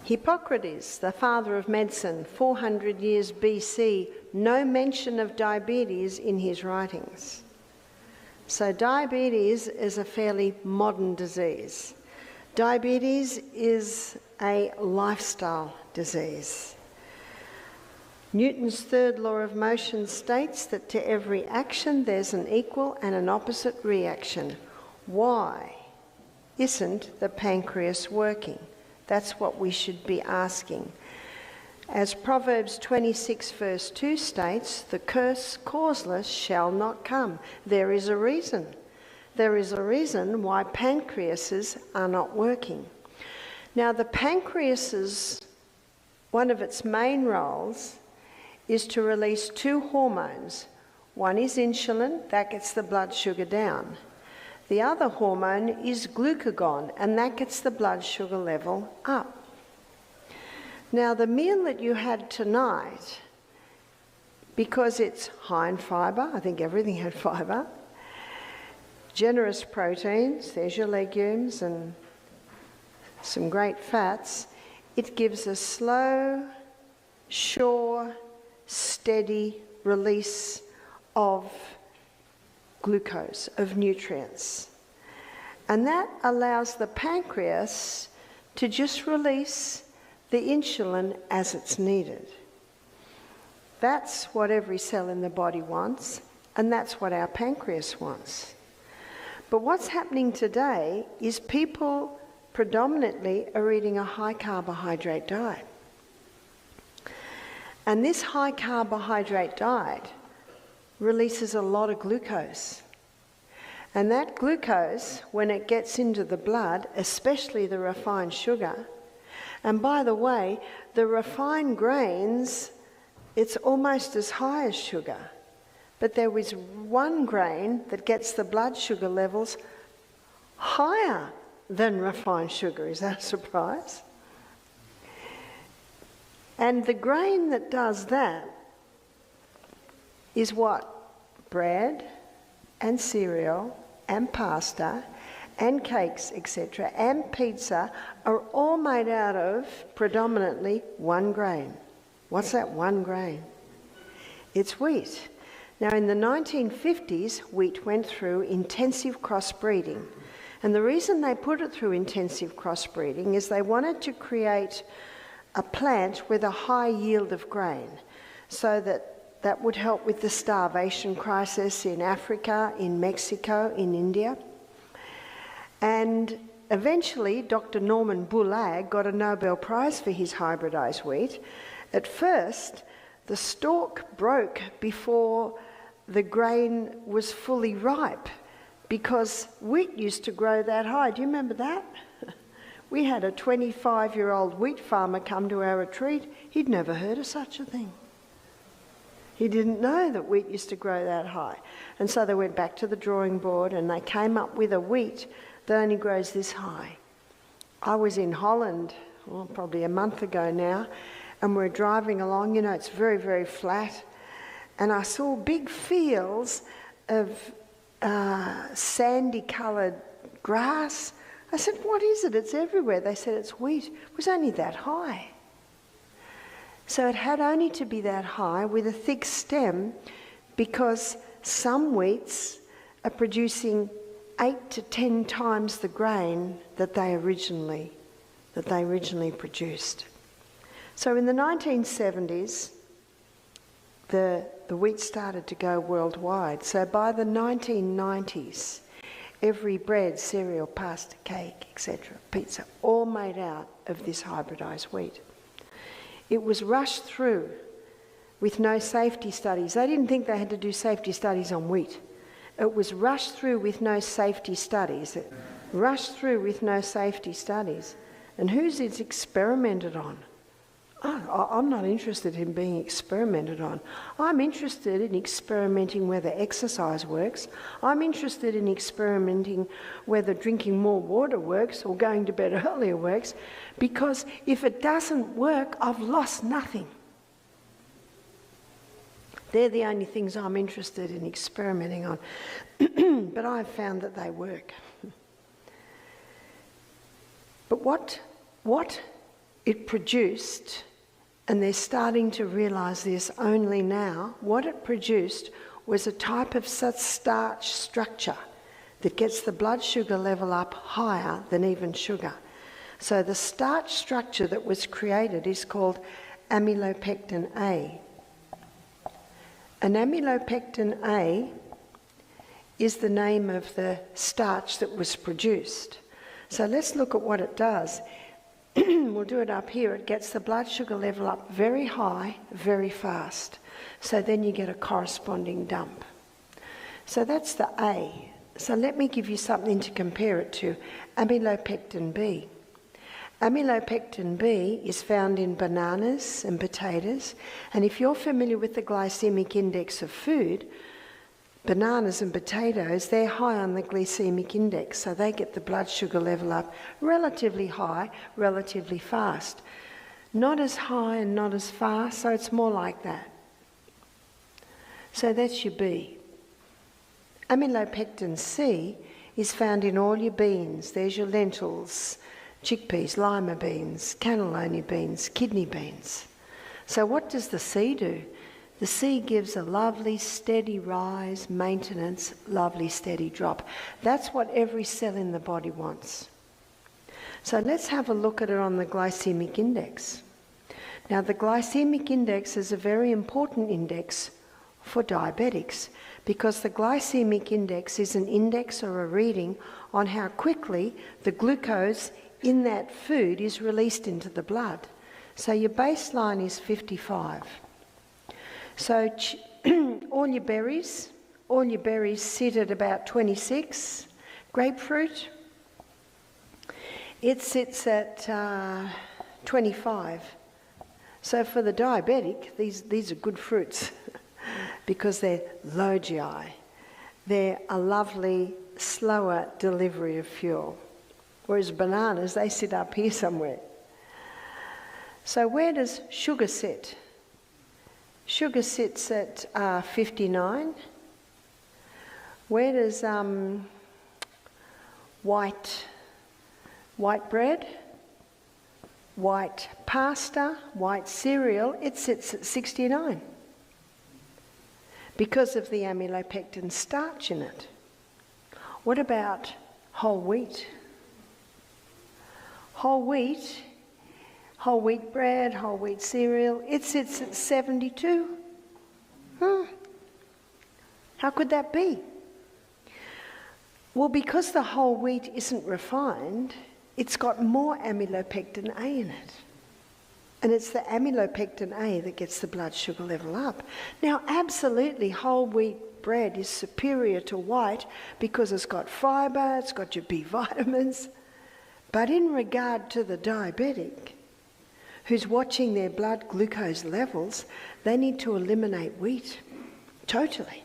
Hippocrates, the father of medicine, 400 years BC, no mention of diabetes in his writings. So diabetes is a fairly modern disease. Diabetes is a lifestyle disease. Newton's third law of motion states that to every action there's an equal and an opposite reaction. Why isn't the pancreas working? That's what we should be asking. As Proverbs 26 verse 2 states, the curse causeless shall not come. There is a reason. There is a reason why pancreases are not working. Now the pancreas's, one of its main roles is to release two hormones. One is insulin, that gets the blood sugar down. The other hormone is glucagon, and that gets the blood sugar level up. Now the meal that you had tonight, because it's high in fibre, I think everything had fibre, generous proteins, there's your legumes and some great fats, it gives a slow, sure, steady release of glucose, of nutrients. And that allows the pancreas to just release the insulin as it's needed. That's what every cell in the body wants, and that's what our pancreas wants. But what's happening today is people predominantly are eating a high carbohydrate diet. And this high carbohydrate diet releases a lot of glucose. And that glucose, when it gets into the blood, especially the refined sugar, and by the way, the refined grains, it's almost as high as sugar. But there is one grain that gets the blood sugar levels higher than refined sugar. Is that a surprise? And the grain that does that is what? Bread and cereal and pasta and cakes, etc., and pizza are all made out of predominantly one grain. What's that one grain? It's wheat. Now in the 1950s, wheat went through intensive crossbreeding. And the reason they put it through intensive crossbreeding is they wanted to create a plant with a high yield of grain, so that would help with the starvation crisis in Africa, in Mexico, in India. And eventually, Dr. Norman Boulag got a Nobel Prize for his hybridized wheat. At first, the stalk broke before the grain was fully ripe, because wheat used to grow that high. Do you remember that? We had a 25-year-old wheat farmer come to our retreat. He'd never heard of such a thing. He didn't know that wheat used to grow that high. And so they went back to the drawing board and they came up with a wheat that only grows this high. I was in Holland, well, probably a month ago now, and we're driving along, you know, it's very, very flat, and I saw big fields of sandy-coloured grass. I said, what is it? It's everywhere. They said it's wheat. It was only that high. So it had only to be that high with a thick stem, because some wheats are producing 8 to 10 times the grain that they originally produced. So in the 1970s, the wheat started to go worldwide. So by the 1990s, every bread, cereal, pasta, cake, etc., pizza, all made out of this hybridized wheat. It was rushed through with no safety studies. They didn't think they had to do safety studies on wheat. It was rushed through with no safety studies. Rushed through with no safety studies. And who's it experimented on? I'm not interested in being experimented on. I'm interested in experimenting whether exercise works. I'm interested in experimenting whether drinking more water works or going to bed earlier works, because if it doesn't work, I've lost nothing. They're the only things I'm interested in experimenting on. But I've found that they work. But what it produced, and they're starting to realise this only now, what it produced was a type of starch structure that gets the blood sugar level up higher than even sugar. So the starch structure that was created is called amylopectin A. And amylopectin A is the name of the starch that was produced. So let's look at what it does. We'll do it up here. It gets the blood sugar level up very high, very fast. So then you get a corresponding dump. So that's the A. So let me give you something to compare it to. Amylopectin B. Amylopectin B is found in bananas and potatoes. And if you're familiar with the glycemic index of food, bananas and potatoes, they're high on the glycemic index, so they get the blood sugar level up relatively high, relatively fast. Not as high and not as fast, so it's more like that. So that's your B. Amylopectin C is found in all your beans. There's your lentils, chickpeas, lima beans, cannellini beans, kidney beans. So what does the C do? The C gives a lovely steady rise, maintenance, lovely steady drop. That's what every cell in the body wants. So let's have a look at it on the glycemic index. Now the glycemic index is a very important index for diabetics because the glycemic index is an index or a reading on how quickly the glucose in that food is released into the blood. So your baseline is 55. So all your berries sit at about 26. Grapefruit, it sits at 25. So for the diabetic, these are good fruits because they're low GI. They're a lovely, slower delivery of fuel. Whereas bananas, they sit up here somewhere. So where does sugar sit? Sugar sits at 59. Where does white bread, white pasta, white cereal, it sits at 69 because of the amylopectin starch in it. What about whole wheat? Whole wheat bread, whole wheat cereal, it sits at 72. How could that be? Well, because the whole wheat isn't refined, it's got more amylopectin A in it. And it's the amylopectin A that gets the blood sugar level up. Now, absolutely, whole wheat bread is superior to white because it's got fibre, it's got your B vitamins. But in regard to the diabetic, who's watching their blood glucose levels, they need to eliminate wheat, totally.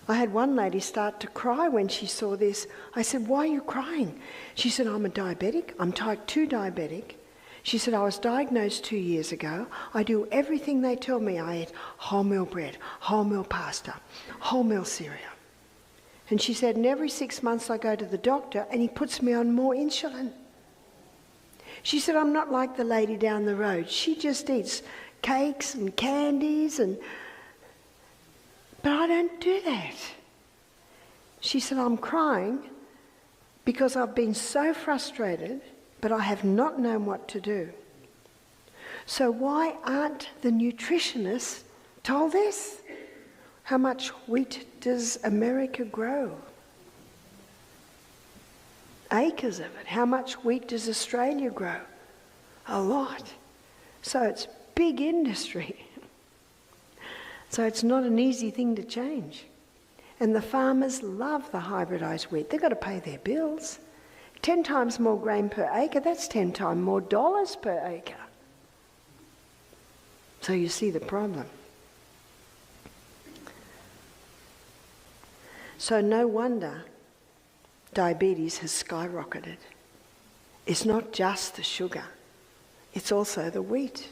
I had one lady start to cry when she saw this. I said, "Why are you crying?" She said, "I'm a diabetic, I'm type 2 diabetic." She said, "I was diagnosed 2 years ago. I do everything they tell me. I eat wholemeal bread, wholemeal pasta, wholemeal cereal." And she said, "And every 6 months I go to the doctor and he puts me on more insulin." She said, "I'm not like the lady down the road. She just eats cakes and candies but I don't do that." She said, "I'm crying because I've been so frustrated, but I have not known what to do." So why aren't the nutritionists told this? How much wheat does America grow? Acres of it. How much wheat does Australia grow? A lot. So it's big industry. So it's not an easy thing to change. And the farmers love the hybridised wheat. They've got to pay their bills. 10 times more grain per acre, that's 10 times more dollars per acre. So you see the problem. So no wonder diabetes has skyrocketed. It's not just the sugar, it's also the wheat.